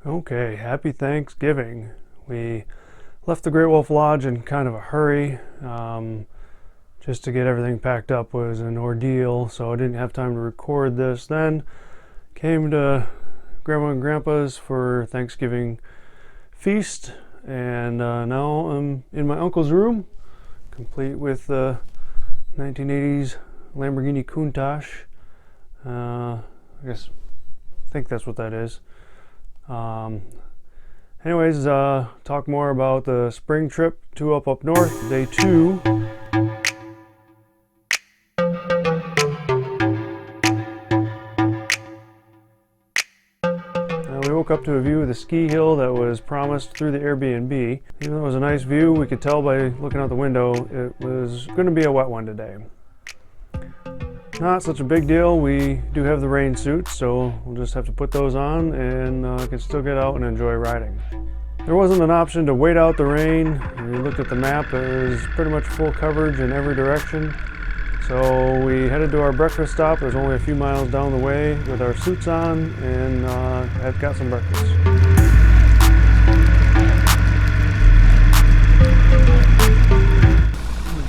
Okay, happy Thanksgiving. We left the Great Wolf Lodge in kind of a hurry. Just to get everything packed up was an ordeal, so I didn't have time to record this then. Came to Grandma and Grandpa's for Thanksgiving feast, and now I'm in my uncle's room, complete with the 1980s Lamborghini Countach. I think that's what that is. Anyways, talk more about the spring trip to up north, day 2. We woke up to a view of the ski hill that was promised through the Airbnb. Even though it was a nice view, we could tell by looking out the window it was going to be a wet one today. Not such a big deal. We do have the rain suits, so we'll just have to put those on and can still get out and enjoy riding. There wasn't an option to wait out the rain. We looked at the map. It was pretty much full coverage in every direction. So we headed to our breakfast stop. It was only a few miles down the way with our suits on and had got some breakfast.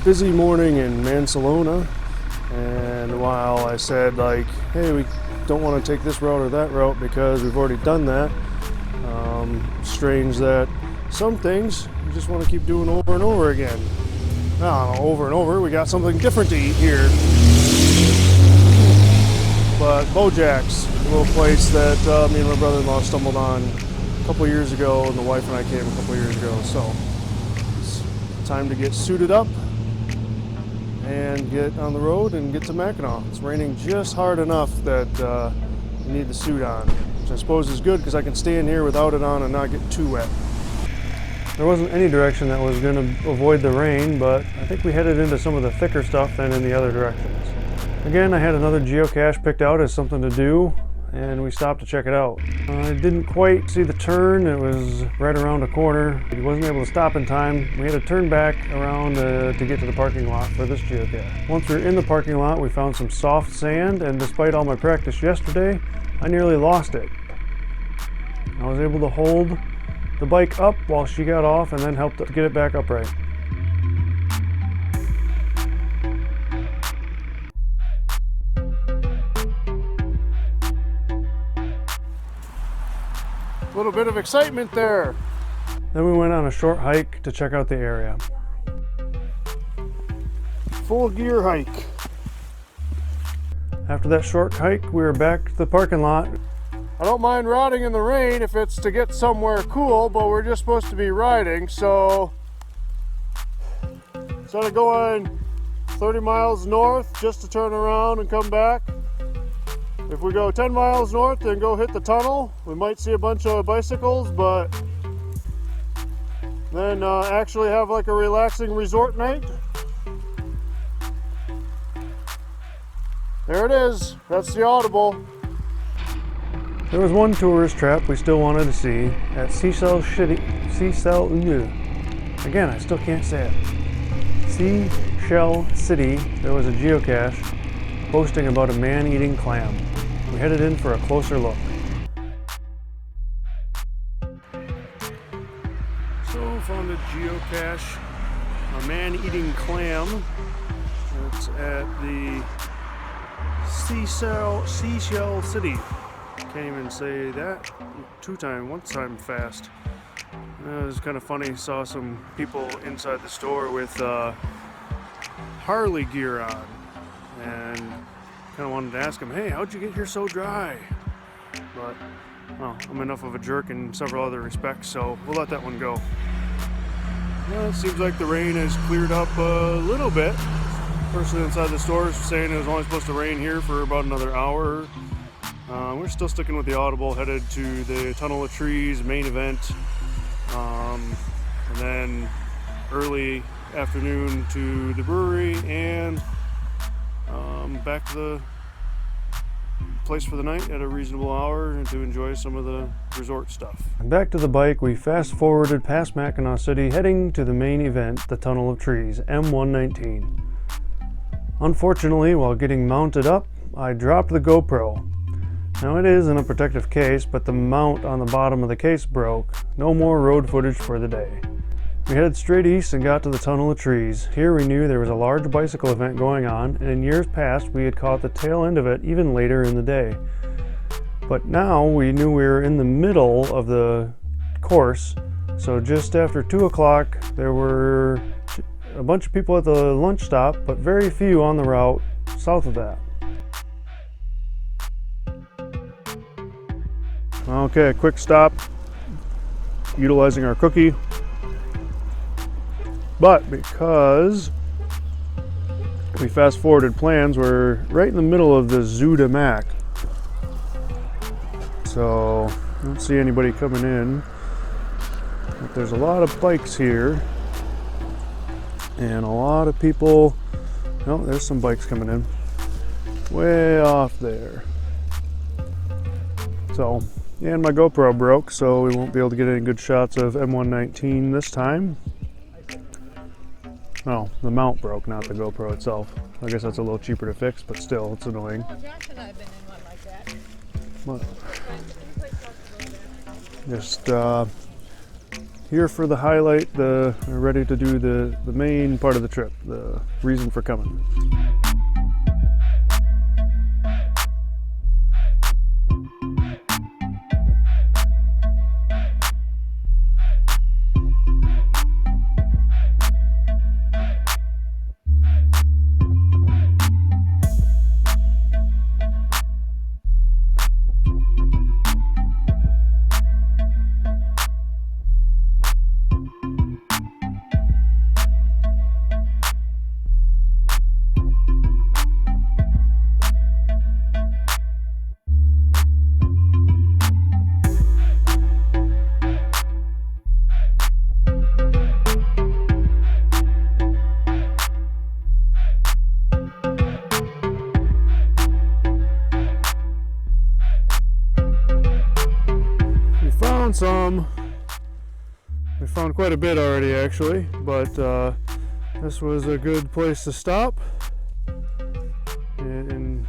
Busy morning in Mansalona. And while I said hey, we don't want to take this route or that route because we've already done that, strange that some things you just want to keep doing over and over again. No, over and over, we got something different to eat here. But Bojack's, a little place that me and my brother-in-law stumbled on a couple years ago, and the wife and I came a couple years ago. So it's time to get suited up and get on the road and get to Mackinac. It's raining just hard enough that you need the suit on, which I suppose is good because I can stay in here without it on and not get too wet. There wasn't any direction that was going to avoid the rain, but I think we headed into some of the thicker stuff than in the other directions. Again, I had another geocache picked out as something to do, and we stopped to check it out. I didn't quite see the turn. It was right around a corner. We wasn't able to stop in time. We had to turn back around to get to the parking lot for this geocache. Once we were in the parking lot, we found some soft sand, and despite all my practice yesterday, I nearly lost it. I was able to hold the bike up while she got off and then helped to get it back upright. A little bit of excitement there. Then we went on a short hike to check out the area. Full gear hike. After that short hike, we were back to the parking lot. I don't mind riding in the rain if it's to get somewhere cool, but we're just supposed to be riding, so instead of going 30 miles north just to turn around and come back, if we go 10 miles north and go hit the tunnel, we might see a bunch of bicycles, but then actually have like a relaxing resort night. There it is, that's the Audible. There was one tourist trap we still wanted to see at Seashell City. Again, I still can't say it. Seashell City, there was a geocache boasting about a man-eating clam. We headed in for a closer look. So, found a geocache, a man-eating clam. It's at the Seashell City. Can't even say that one time fast. It was kind of funny. Saw some people inside the store with Harley gear on, and kind of wanted to ask them, "Hey, how'd you get here so dry?" But well, I'm enough of a jerk in several other respects, so we'll let that one go. Well, it seems like the rain has cleared up a little bit. The person inside the store is saying it was only supposed to rain here for about another hour. We're still sticking with the Audible, headed to the Tunnel of Trees main event, and then early afternoon to the brewery and back to the place for the night at a reasonable hour and to enjoy some of the resort stuff. Back to the bike, we fast forwarded past Mackinac City, heading to the main event, the Tunnel of Trees, M119. Unfortunately, while getting mounted up, I dropped the GoPro. Now it is in a protective case, but the mount on the bottom of the case broke. No more road footage for the day. We headed straight east and got to the tunnel of trees. Here we knew there was a large bicycle event going on, and in years past we had caught the tail end of it even later in the day. But now we knew we were in the middle of the course, so just after 2 o'clock there were a bunch of people at the lunch stop, but very few on the route south of that. Okay, a quick stop, utilizing our cookie. But because we fast forwarded plans, we're right in the middle of the Zuda Mac. So I don't see anybody coming in. But there's a lot of bikes here. And a lot of people. Oh, there's some bikes coming in. Way off there. So, and my GoPro broke, so we won't be able to get any good shots of M119 this time. Oh, the mount broke, not the GoPro itself. I guess that's a little cheaper to fix, but still, it's annoying. Well, Josh and I have been in one like that. But just here for the highlight, we're ready to do the main part of the trip, the reason for coming. We found quite a bit already actually, but this was a good place to stop, and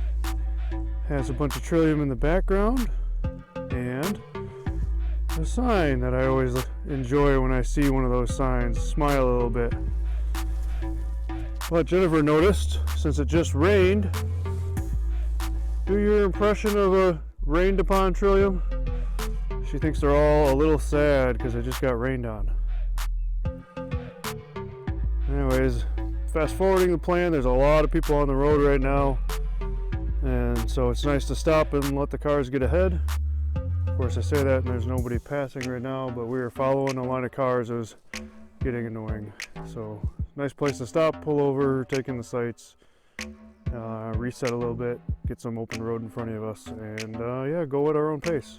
has a bunch of trillium in the background and a sign that I always enjoy when I see one of those signs. Smile a little bit. But Jennifer noticed, since it just rained, do your impression of a rained upon trillium. She thinks they're all a little sad because they just got rained on. Anyways, fast forwarding the plan, there's a lot of people on the road right now, and so it's nice to stop and let the cars get ahead. Of course I say that and there's nobody passing right now, but we were following a line of cars. It was getting annoying. So nice place to stop, pull over, take in the sights, reset a little bit, get some open road in front of us, and yeah, go at our own pace.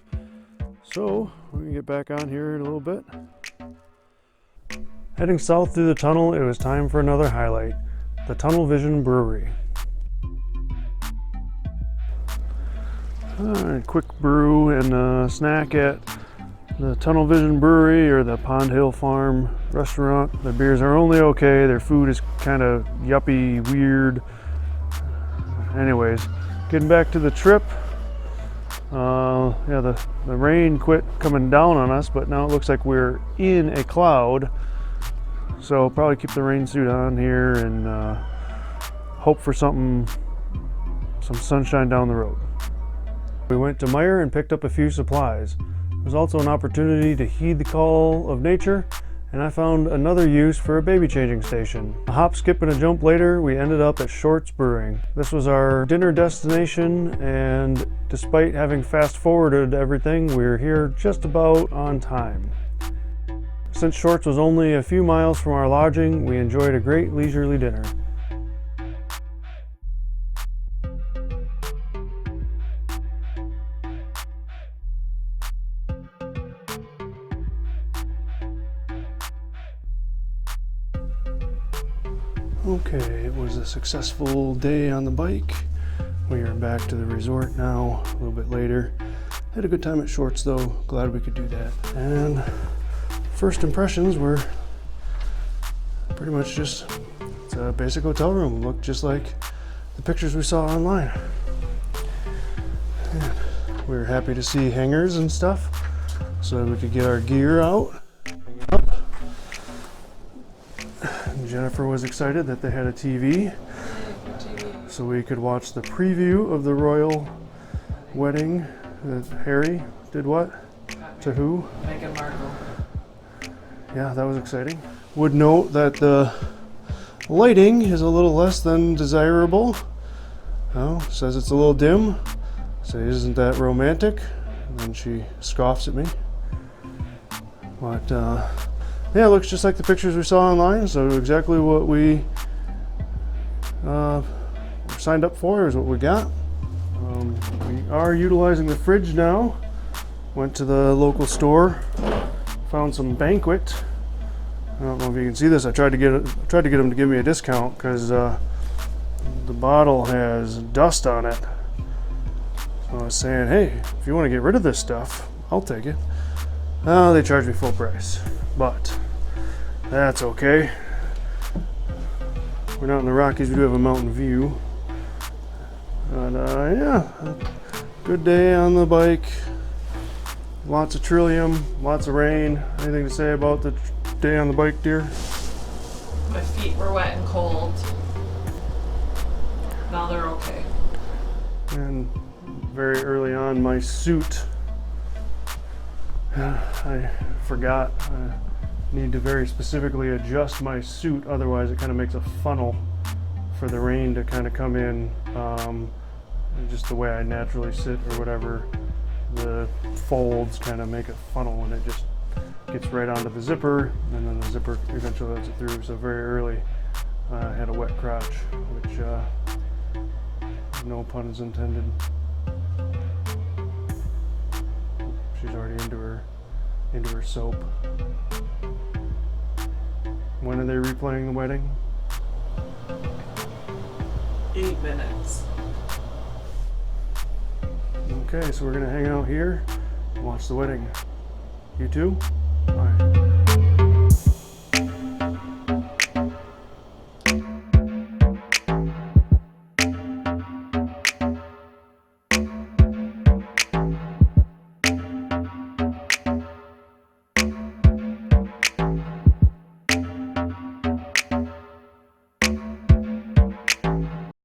So we're gonna get back on here in a little bit. Heading south through the tunnel, it was time for another highlight, the Tunnel Vision Brewery. Alright, quick brew and a snack at the Tunnel Vision Brewery or the Pond Hill Farm restaurant. Their beers are only okay, their food is kind of yuppie, weird. Anyways, getting back to the trip. Yeah, the rain quit coming down on us, but now it looks like we're in a cloud. So probably keep the rain suit on here and hope for some sunshine down the road. We went to Meijer and picked up a few supplies. There's also an opportunity to heed the call of nature, and I found another use for a baby changing station. A hop, skip, and a jump later, we ended up at Shorts Brewing. This was our dinner destination, and despite having fast forwarded everything, we were here just about on time. Since Shorts was only a few miles from our lodging, we enjoyed a great leisurely dinner. Okay, it was a successful day on the bike. We are back to the resort now, a little bit later. Had a good time at Shorts though, glad we could do that. And first impressions were pretty much just, it's a basic hotel room, looked just like the pictures we saw online. And We were happy to see hangers and stuff so that we could get our gear out. Hang it up. And Jennifer was excited that they had a TV so we could watch the preview of the royal wedding. Harry did what? To who? Meghan Markle. Yeah, that was exciting. Would note that the lighting is a little less than desirable. Oh, says it's a little dim. Say, isn't that romantic? And then she scoffs at me. But yeah, it looks just like the pictures we saw online. So exactly what we signed up for is what we got. We are utilizing the fridge now. Went to the local store, found some Banquet. I don't know if you can see this. I tried to get them to give me a discount because the bottle has dust on it. So I was saying, hey, if you want to get rid of this stuff, I'll take it. They charged me full price, but that's okay. We're not in the Rockies. We do have a mountain view. And yeah, good day on the bike. Lots of trillium, lots of rain. Anything to say about the day on the bike, dear? My feet were wet and cold. Now they're okay. And very early on, my suit, I forgot. I need to very specifically adjust my suit, otherwise it kind of makes a funnel for the rain to kind of come in. Just the way I naturally sit or whatever, the folds kind of make a funnel and it just gets right onto the zipper, and then the zipper eventually lets it through. So very early I had a wet crotch, which no pun is intended. She's already into her soap. When are they replaying the wedding? 8 minutes. Okay, so we're gonna hang out here and watch the wedding. You too? All right.